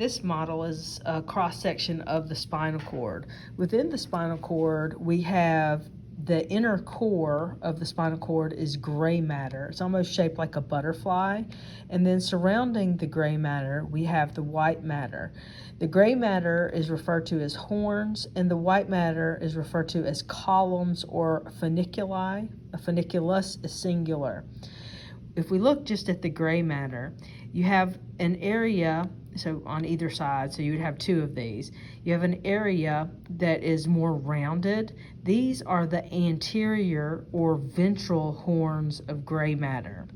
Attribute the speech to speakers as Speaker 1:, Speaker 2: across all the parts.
Speaker 1: This model is a cross-section of the spinal cord. Within the spinal cord, we have the inner core of the spinal cord is gray matter. It's almost shaped like a butterfly. And then surrounding the gray matter, we have the white matter. The gray matter is referred to as horns, and the white matter is referred to as columns or funiculi. A funiculus is singular. If we look just at the gray matter, you have an area, so on either side, so you would have two of these. You have an area that is more rounded. These are the anterior or ventral horns of gray matter.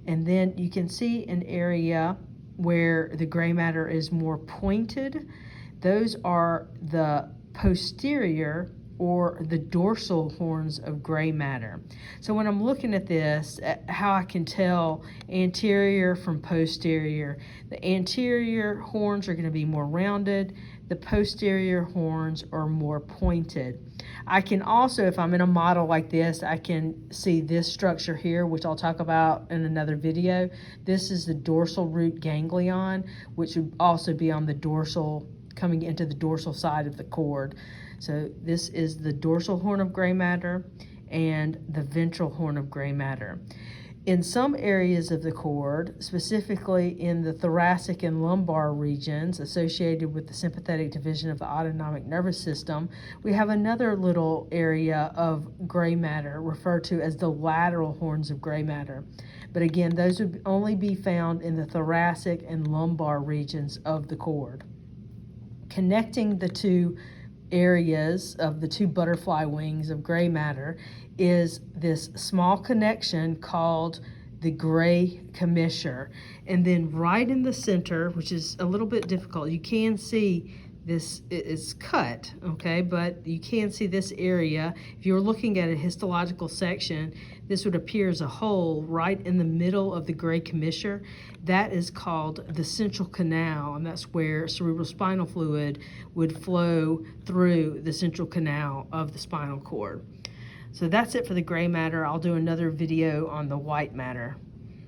Speaker 1: And then you can see an area where the gray matter is more pointed. Those are the posterior or the dorsal horns of gray matter. So when I'm looking at this, how I can tell anterior from posterior, the anterior horns are going to be more rounded, the posterior horns are more pointed. I can also, if I'm in a model like this, I can see this structure here, which I'll talk about in another video. This is the dorsal root ganglion, which would also be on the dorsal, coming into the dorsal side of the cord. So this is the dorsal horn of gray matter and the ventral horn of gray matter. In some areas of the cord, specifically in the thoracic and lumbar regions associated with the sympathetic division of the autonomic nervous system, we have another little area of gray matter referred to as the lateral horns of gray matter. But again, those would only be found in the thoracic and lumbar regions of the cord. Connecting the two areas of the two butterfly wings of gray matter is this small connection called the gray commissure. And then right in the center, which is a little bit difficult, you can see this is cut, okay, but you can see this area. If you're looking at a histological section, this would appear as a hole right in the middle of the gray commissure. That is called the central canal, and that's where cerebrospinal fluid would flow through the central canal of the spinal cord. So that's it for the gray matter. I'll do another video on the white matter.